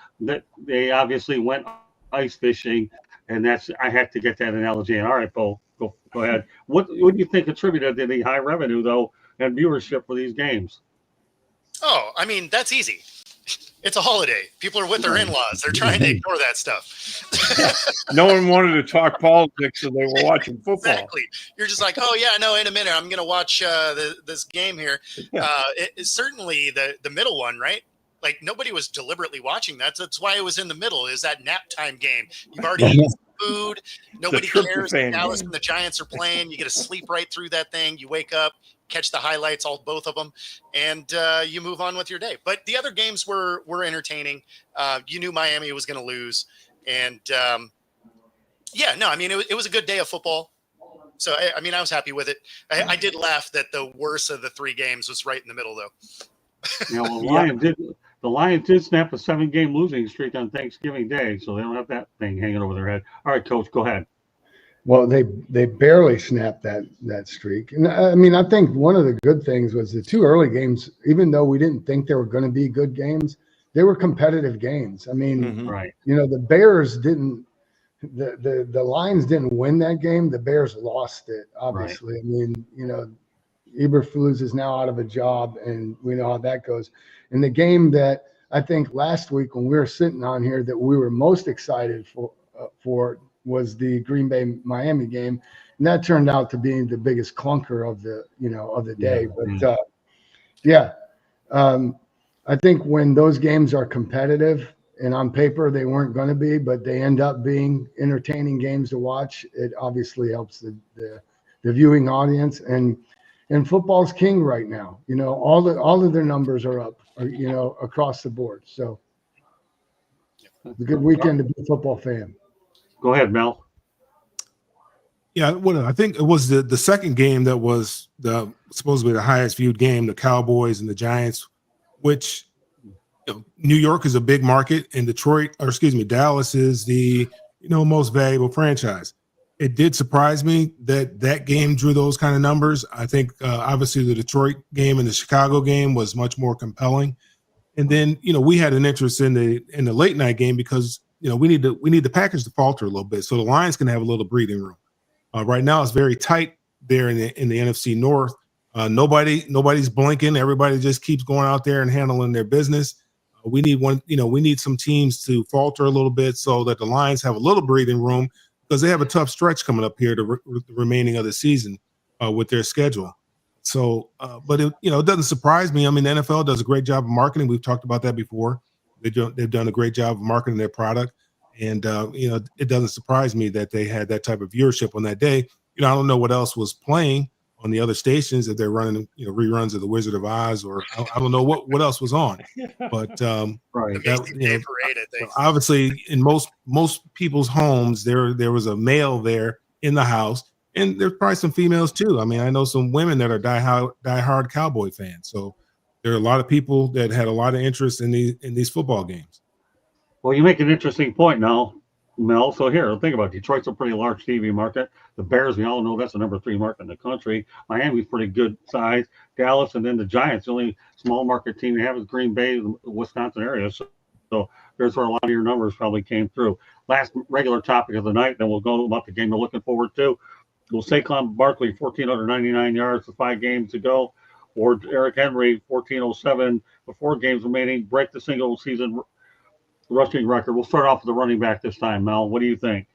They obviously went ice fishing, and I had to get that analogy in. All right, Bo, go ahead. What do you think attributed to the high revenue though and viewership for these games? Oh, I mean, that's easy. It's a holiday. People are with their in-laws. They're trying to ignore that stuff. No one wanted to talk politics, so they were watching football. Exactly. You're just like, oh, yeah, no, in a minute, I'm going to watch this game here. Yeah. It's certainly the middle one, right? Like, nobody was deliberately watching that. That's why it was in the middle, is that nap time game. You've already eaten food. Nobody cares. Dallas and the Giants are playing. You get to sleep right through that thing. You wake up, catch the highlights, both of them, and you move on with your day. But the other games were entertaining. You knew Miami was going to lose. And, it was a good day of football. So, I was happy with it. I did laugh that the worst of the three games was right in the middle, though. You know, the Lions did snap a 7-game losing streak on Thanksgiving Day, so they don't have that thing hanging over their head. All right, Coach, go ahead. Well, they barely snapped that streak. And I mean, I think one of the good things was the 2 early games, even though we didn't think they were going to be good games, they were competitive games. I mean, Right. you know, the Bears didn't the Lions didn't win that game. The Bears lost it, obviously. Right. I mean, you know, Eberflus is now out of a job, and we know how that goes. And the game that I think last week when we were sitting on here that we were most excited for was the Green Bay Miami game, and that turned out to be the biggest clunker of the day. I think when those games are competitive, and on paper they weren't going to be, but they end up being entertaining games to watch, it obviously helps the viewing audience. And football's king right now. You know, all of their numbers are up, you know, across the board. So it's a good weekend to be a football fan. Go ahead, Mel. Yeah, well, I think it was the second game that was supposed to be the highest viewed game, the Cowboys and the Giants, which, you know, New York is a big market, and Dallas is the, you know, most valuable franchise. It did surprise me that game drew those kind of numbers. I think obviously the Detroit game and the Chicago game was much more compelling. And then, you know, we had an interest in the late night game because, you know, we need the Packers to falter a little bit so the Lions can have a little breathing room. Right now it's very tight there in the NFC North. Nobody's blinking. Everybody just keeps going out there and handling their business. We need some teams to falter a little bit so that the Lions have a little breathing room, because they have a tough stretch coming up here the remaining of the season with their schedule. So, but it doesn't surprise me. I mean, the NFL does a great job of marketing. We've talked about that before. They've done a great job of marketing their product, and it doesn't surprise me that they had that type of viewership on that day. You know, I don't know what else was playing on the other stations, if they're running, you know, reruns of The Wizard of Oz, or I don't know what else was on. But right. Obviously, in most people's homes, there was a male there in the house, and there's probably some females too. I mean, I know some women that are diehard Cowboy fans. So there are a lot of people that had a lot of interest in these football games. Well, you make an interesting point now, Mel. So here, think about it. Detroit's a pretty large TV market. The Bears, we all know that's the number 3 market in the country. Miami's pretty good size. Dallas, and then the Giants. The only small market team you have is Green Bay, the Wisconsin area. So there's where a lot of your numbers probably came through. Last regular topic of the night, then we'll go about the game we're looking forward to. Will Saquon Barkley, 1,499 yards with 5 games to go, or Eric Henry, 1,407 with 4 games remaining, break the single season rushing record? We'll start off with the running back this time, Mel. What do you think?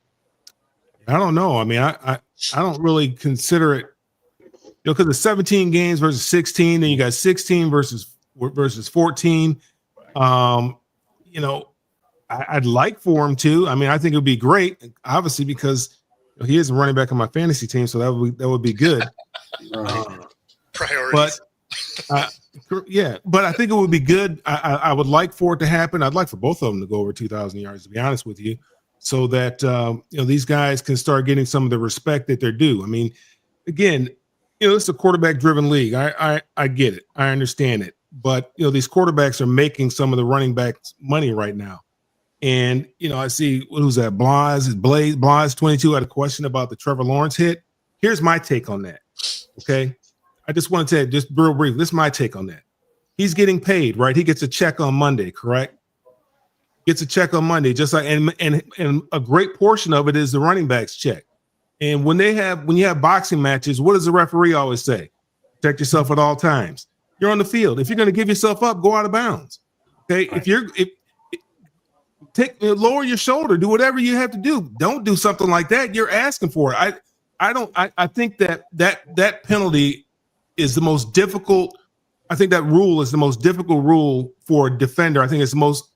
I don't know. I mean, I don't really consider it, you know, because it's 17 games versus 16, then you got 16 versus 14. You know, I'd like for him to. I mean, I think it would be great, obviously, because he is a running back on my fantasy team, so that would be good. Priorities. But I think it would be good. I would like for it to happen. I'd like for both of them to go over 2,000 yards, to be honest with you, so that these guys can start getting some of the respect that they're due. I mean, again, it's a quarterback-driven league. I get it. I understand it. But these quarterbacks are making some of the running backs money right now. And I see, who's that? Bly's 22 had a question about the Trevor Lawrence hit. Here's my take on that. Okay. I just want to tell you, just real brief, this is my take on that. He's getting paid, right? He gets a check on Monday, correct? Gets a check on Monday, just like, and a great portion of it is the running back's check. And when you have boxing matches, what does the referee always say? Protect yourself at all times. You're on the field. If you're going to give yourself up, go out of bounds. Okay. Right. Lower your shoulder, do whatever you have to do. Don't do something like that. You're asking for it. I think that penalty is the most difficult. I think that rule is the most difficult rule for a defender. I think it's unfair.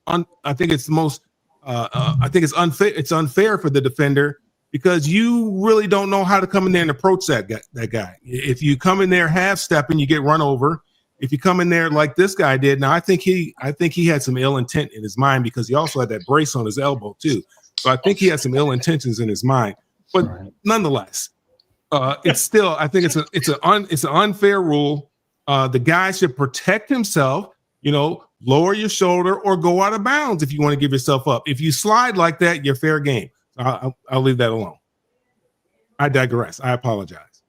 It's unfair for the defender because you really don't know how to come in there and approach that guy. If you come in there half stepping, you get run over. If you come in there like this guy did, now I think he had some ill intent in his mind because he also had that brace on his elbow too. So I think he had some ill intentions in his mind. But nonetheless, it's still, I think it's an unfair rule. The guy should protect himself. lower your shoulder or go out of bounds if you want to give yourself up. If you slide like that, you're fair game. I'll leave that alone. I digress. I apologize.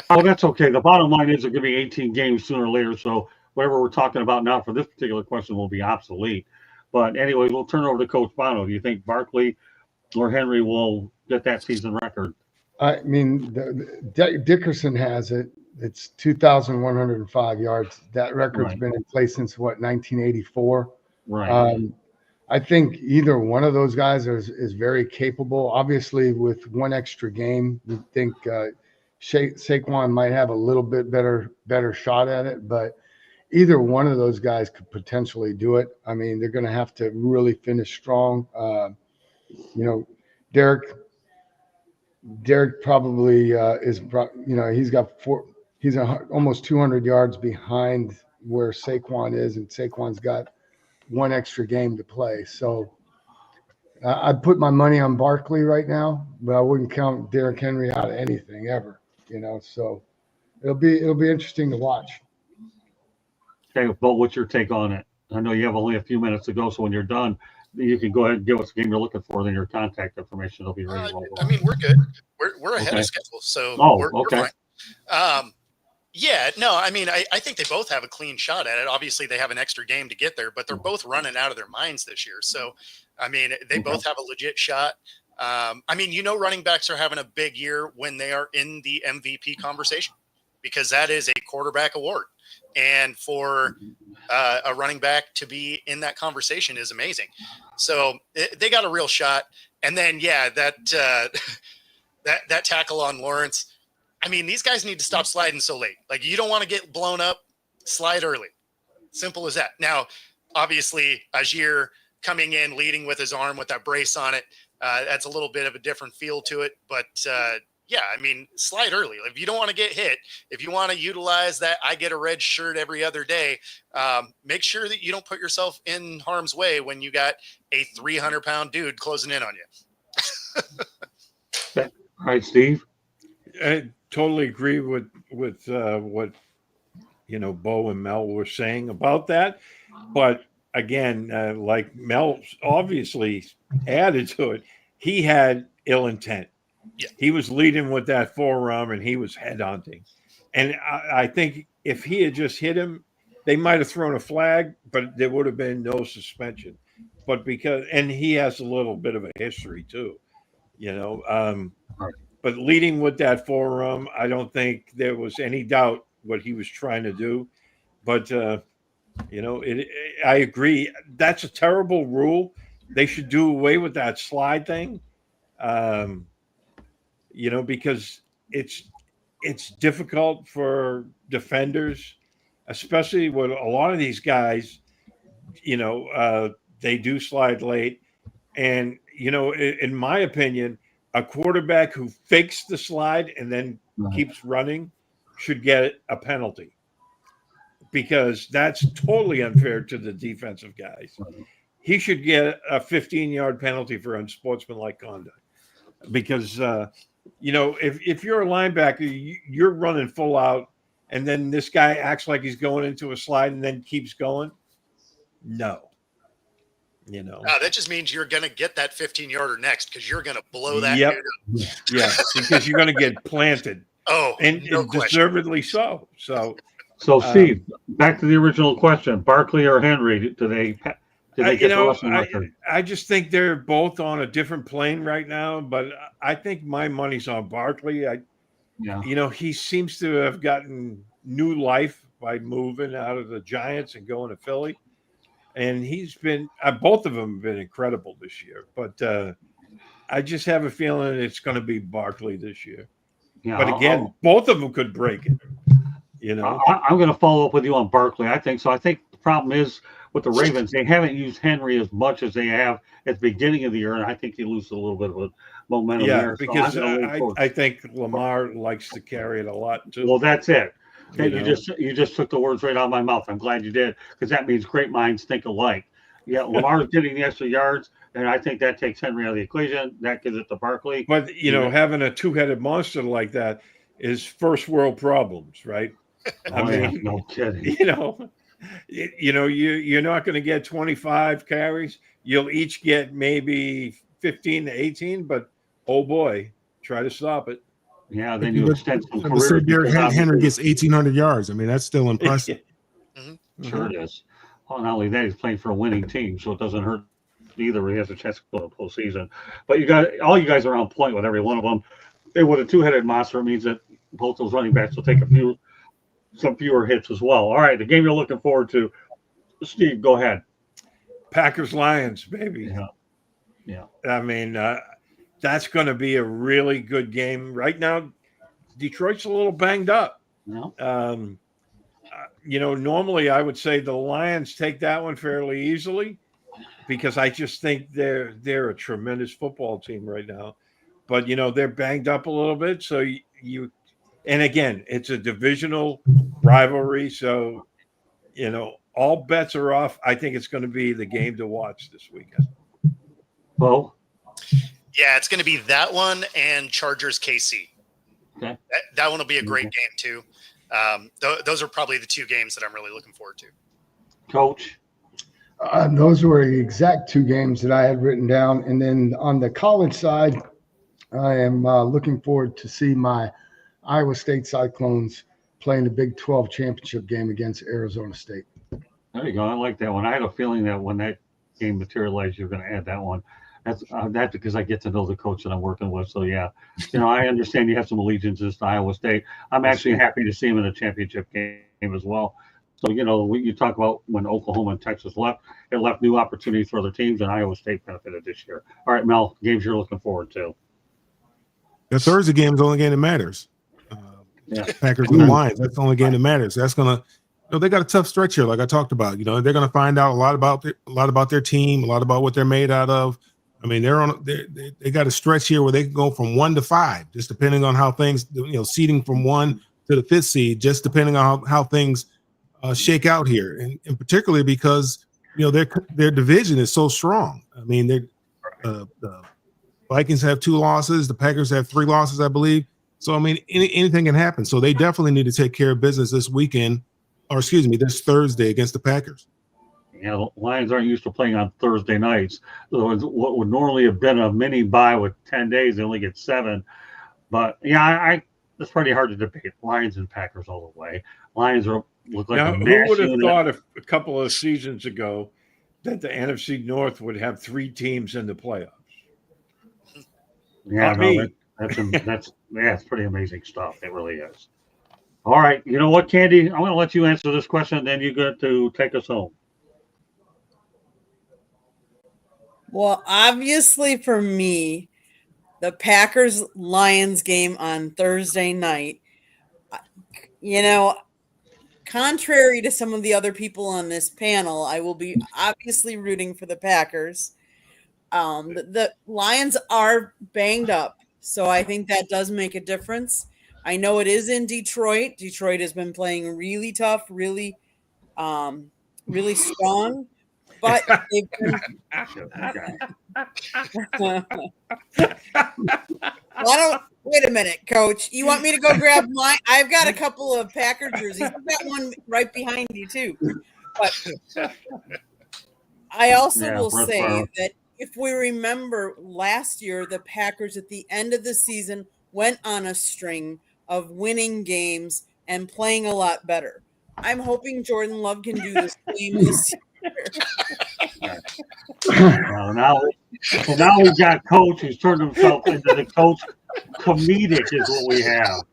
Oh, that's okay. The bottom line is there going to be 18 games sooner or later. So whatever we're talking about now for this particular question will be obsolete. But anyway, we'll turn over to Coach Bono. Do you think Barkley or Henry will get that season record? I mean, Dickerson has it. It's 2,105 yards. That record's been in place since 1984. Right. I think either one of those guys is very capable. Obviously, with one extra game, we think Saquon might have a little bit better shot at it, but either one of those guys could potentially do it. I mean, they're going to have to really finish strong. Derek probably he's almost 200 yards behind where Saquon is, and Saquon's got one extra game to play. So I'd put my money on Barkley right now, but I wouldn't count Derrick Henry out of anything ever. So it'll be interesting to watch. Okay, Bo, what's your take on it? I know you have only a few minutes to go, so when you're done, you can go ahead and give us the game you're looking for. Then your contact information will be ready to roll. I mean, we're good. We're ahead of schedule, so we're fine. Yeah, no, I mean, I think they both have a clean shot at it. Obviously, they have an extra game to get there, but they're both running out of their minds this year. So, I mean, they both have a legit shot. I mean, running backs are having a big year when they are in the MVP conversation, because that is a quarterback award. And for a running back to be in that conversation is amazing. So they got a real shot. And then, that tackle on Lawrence. I mean, these guys need to stop sliding so late. Like, you don't want to get blown up, slide early. Simple as that. Now, obviously, Ajir coming in, leading with his arm with that brace on it, that's a little bit of a different feel to it. But, I mean, slide early. If you don't want to get hit, if you want to utilize that I get a red shirt every other day, make sure that you don't put yourself in harm's way when you got a 300-pound dude closing in on you. All right, Steve? I totally agree with what Bo and Mel were saying about that. But again, like Mel obviously added to it, he had ill intent. Yeah. He was leading with that forearm and he was head hunting. And I think if he had just hit him, they might have thrown a flag, but there would have been no suspension. But and he has a little bit of a history too, But leading with that forearm, I don't think there was any doubt what he was trying to do. But, I agree. That's a terrible rule. They should do away with that slide thing. Because it's difficult for defenders, especially with a lot of these guys, they do slide late. And, in my opinion, a quarterback who fakes the slide and then keeps running should get a penalty, because that's totally unfair to the defensive guys. He should get a 15-yard penalty for unsportsmanlike conduct, because if you're a linebacker, you're running full out, and then this guy acts like he's going into a slide and then keeps going. No. That just means you're going to get that 15-yarder next, because you're going to blow that dude up. Yeah, because you're going to get planted. Oh, and deservedly so. So Steve, back to the original question: Barkley or Henry? Do they get the rushing record? I just think they're both on a different plane right now. But I think my money's on Barkley. He seems to have gotten new life by moving out of the Giants and going to Philly. And he's been both of them have been incredible this year. But I just have a feeling it's going to be Barkley this year. Yeah, but again, both of them could break it. I'm going to follow up with you on Barkley. I think so. I think the problem is with the Ravens, they haven't used Henry as much as they have at the beginning of the year, and I think he loses a little bit of momentum there. Because I think Lamar likes to carry it a lot too. Well, that's it. Okay, you just took the words right out of my mouth. I'm glad you did, because that means great minds think alike. Yeah, Lamar's getting the extra yards, and I think that takes Henry out of the equation. That gives it to Barkley. But having a two-headed monster like that is first world problems, right? I mean, no kidding. You're not going to get 25 carries. You'll each get maybe 15 to 18, but oh boy, try to stop it. Yeah, then you extend some But say careers. Derrick Henry gets 1,800 yards. I mean, that's still impressive. Sure it is. Well, not only that, he's playing for a winning team, so it doesn't hurt either. He has a chance to go to the postseason. But all you guys are on point with every one of them. And with a two-headed monster, it means that both those running backs will take some fewer hits as well. All right, the game you're looking forward to. Steve, go ahead. Packers Lions, baby. Yeah. I mean, that's going to be a really good game. Right now, Detroit's a little banged up. Yeah. Normally I would say the Lions take that one fairly easily because I just think they're a tremendous football team right now. But they're banged up a little bit, so and again, it's a divisional rivalry, so all bets are off. I think it's going to be the game to watch this weekend. Well, yeah, it's going to be that one and Chargers KC. Okay. That one will be a great game too. Those are probably the two games that I'm really looking forward to. Coach? Those were the exact two games that I had written down. And then on the college side, I am looking forward to see my Iowa State Cyclones playing the Big 12 championship game against Arizona State. There you go. I like that one. I had a feeling that when that game materialized, you're going to add that one. That's because I get to know the coach that I'm working with. So, yeah, I understand you have some allegiances to Iowa State. I'm actually happy to see him in the championship game as well. So, you talk about when Oklahoma and Texas left, it left new opportunities for other teams, and Iowa State benefited this year. All right, Mel, games you're looking forward to. The Thursday game is the only game that matters. Packers and the Lions. That's the only game that matters. That's gonna. They got a tough stretch here, like I talked about. They're going to find out a lot about their team, a lot about what they're made out of. I mean, they got a stretch here where they can go from 1 to 5, just depending on how things, seeding from 1 to the 5th seed, just depending on how things shake out here, and particularly because their division is so strong. I mean, the Vikings have 2 losses, the Packers have 3 losses, I believe. So I mean, anything can happen. So they definitely need to take care of business this Thursday against the Packers. Yeah, the Lions aren't used to playing on Thursday nights. So what would normally have been a mini bye with 10 days, they only get 7. But yeah, it's pretty hard to debate. Lions and Packers all the way. Lions look like now, a who would have unit. thought a couple of seasons ago that the NFC North would have 3 teams in the playoffs? Yeah, it's pretty amazing stuff. It really is. All right, you know what, Candy? I'm going to let you answer this question, and then you get to take us home. Well, obviously for me, the Packers-Lions game on Thursday night, contrary to some of the other people on this panel, I will be obviously rooting for the Packers. The Lions are banged up, so I think that does make a difference. I know it is in Detroit. Detroit has been playing really tough, really strong. But they've been... Wait a minute, Coach. You want me to go grab mine? I've got a couple of Packer jerseys. I've got one right behind you too. But I also will say that if we remember last year, the Packers at the end of the season went on a string of winning games and playing a lot better. I'm hoping Jordan Love can do the same this year. Now we've got Coach who's turned himself into the Coach comedic is what we have.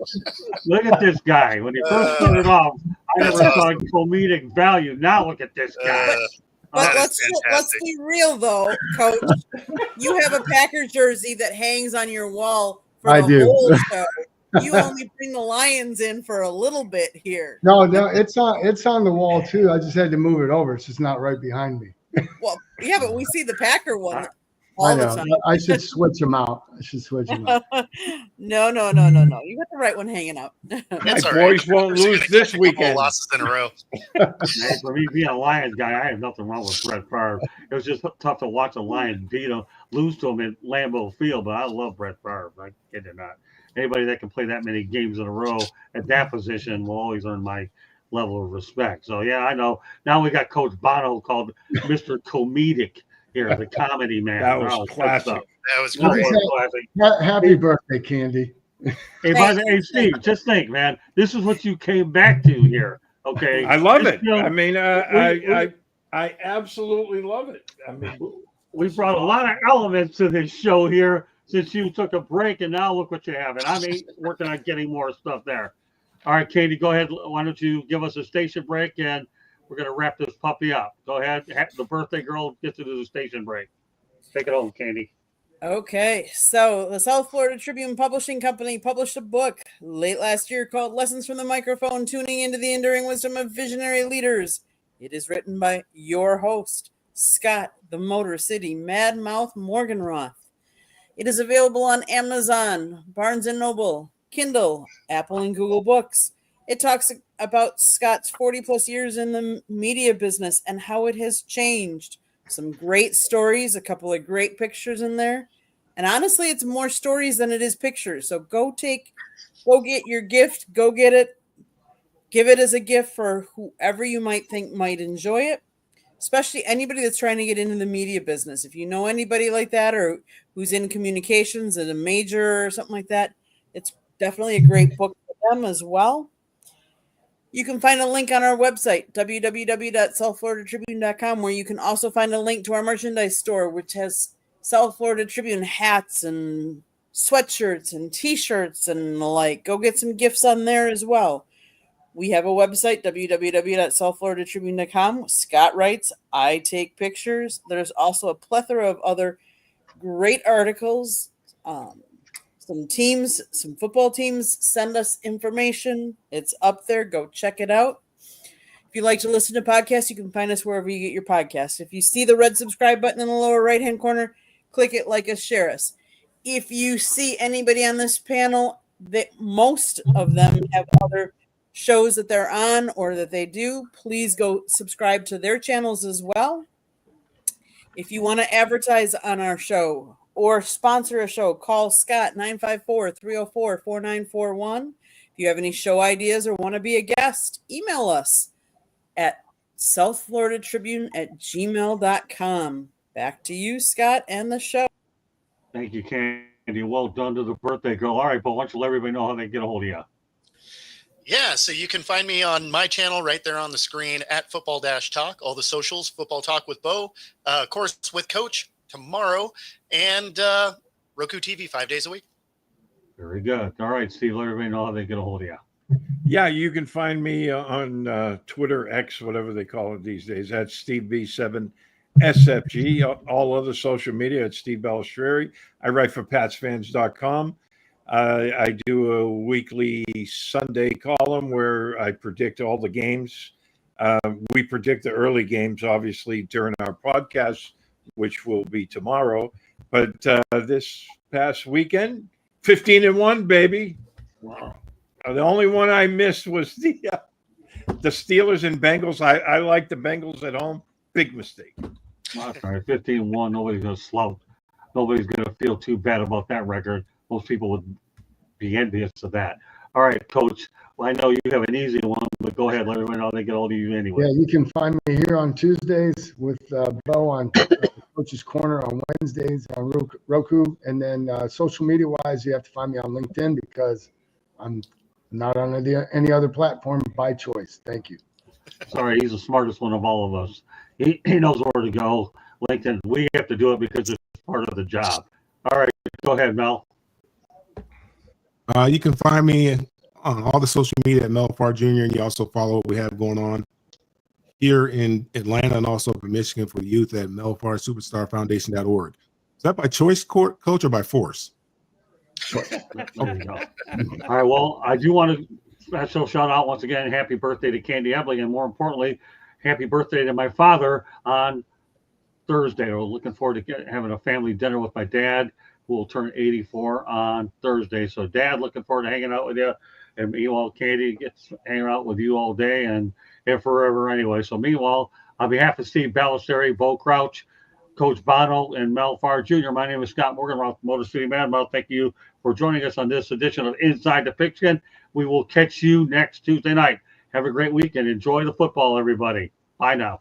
Look at this guy. When he first started off, I never saw comedic value. Now look at this guy. But let's be real though, Coach. You have a Packers jersey that hangs on your wall for the whole show. You only bring the Lions in for a little bit here. No, it's on the wall too. I just had to move it over. It's just not right behind me. Well, yeah, but we see the Packer one all the time. I should switch them out. No. You got the right one hanging up. That's all boys won't lose this weekend. Losses in a row. For me, being a Lions guy, I have nothing wrong with Brett Favre. It was just tough to watch a Lions lose to him at Lambeau Field, but I love Brett Favre. I kid you not. Anybody that can play that many games in a row at that position will always earn my level of respect. So yeah, I know. Now we got Coach Bono called Mr. Comedic here, the comedy man. That was Oh, good classic. stuff. That was That great. was classic. Happy birthday, Candy. Hey, by the hey, Steve, just think, man, this is what you came back to here. Okay, I love This it. film- I mean, we- I absolutely love it. I mean, we brought a lot of elements to this show here since you took a break, and now look what you have. And I'm working on getting more stuff there. All right, Katie, go ahead. Why don't you give us a station break, and we're going to wrap this puppy up. Go ahead. The birthday girl gets into the station break. Take it home, Candy. Okay, so the South Florida Tribune Publishing Company published a book late last year called Lessons from the Microphone, Tuning into the Enduring Wisdom of Visionary Leaders. It is written by your host, Scott the Motor City Madmouth Morganroth. It is available on Amazon, Barnes & Noble, Kindle, Apple and Google Books. It talks about Scott's 40 plus years in the media business and how it has changed. Some great stories, a couple of great pictures in there. And honestly, it's more stories than it is pictures. So go get your gift, go get it. Give it as a gift for whoever you might think might enjoy it, especially anybody that's trying to get into the media business. If you know anybody like that or who's in communications at a major or something like that, it's definitely a great book for them as well. You can find a link on our website, www.southfloridatribune.com, where you can also find a link to our merchandise store, which has South Florida Tribune hats and sweatshirts and T-shirts and the like. Go get some gifts on there as well. We have a website, www.southfloridatribune.com. Scott writes, I take pictures. There's also a plethora of other great articles. Some football teams send us information. It's up there. Go check it out. If you like to listen to podcasts, you can find us wherever you get your podcasts. If you see the red subscribe button in the lower right-hand corner, click it, like us, share us. If you see anybody on this panel, most of them have other shows that they're on or that they do, please go subscribe to their channels as well. If you want to advertise on our show or sponsor a show, call Scott 954-304-4941. If you have any show ideas or want to be a guest, email us at southfloridatribune@gmail.com. Back to you, Scott, and the show. Thank you, Candy. Well done to the birthday girl. All right, but why don't you let everybody know how they get a hold of you? Yeah, so you can find me on my channel right there on the screen at Football-Talk, all the socials, Football Talk with Bo, of course, with Coach tomorrow, and Roku TV 5 days a week. Very good. All right, Steve, let everybody know how they get a hold of you. yeah, you can find me on Twitter, X, whatever they call it these days. That's Steve B7SFG. All other social media at Steve Balistreri. I write for PatsFans.com. I do a weekly Sunday column where I predict all the games. We predict the early games, obviously, during our podcast, which will be tomorrow. But this past weekend, 15-1, baby. Wow. The only one I missed was the Steelers and Bengals. I like the Bengals at home. Big mistake. All right, 15-1. Nobody's going to slow. Nobody's going to feel too bad about that record. Most people would be envious of that. All right, Coach. Well, I know you have an easy one, but go ahead. Let everyone know they get hold of you anyway. Yeah, you can find me here on Tuesdays with Bo on Coach's Corner on Wednesdays on Roku. And then social media-wise, you have to find me on LinkedIn because I'm not on any other platform by choice. Thank you. Sorry, he's the smartest one of all of us. He knows where to go. LinkedIn, we have to do it because it's part of the job. All right, go ahead, Mel. You can find me on all the social media at Mel Farr Jr. And you also follow what we have going on here in Atlanta and also in Michigan for the youth at melfarsuperstarfoundation.org. Is that by choice, Coach, or by force? There you go. All right, well, I do want to special shout out once again. Happy birthday to Candy Ebling, and more importantly, happy birthday to my father on Thursday. We're looking forward to having a family dinner with my dad, who will turn 84 on Thursday. So, Dad, looking forward to hanging out with you. And meanwhile, Candy gets hanging out with you all day and forever anyway. So, meanwhile, on behalf of Steve Balistreri, Bo Crouch, Coach Bono, and Mel Farr Jr., my name is Scott Morganroth, Motor City Madmouth. Thank you for joining us on this edition of Inside the Pigskin. We will catch you next Tuesday night. Have a great weekend. Enjoy the football, everybody. Bye now.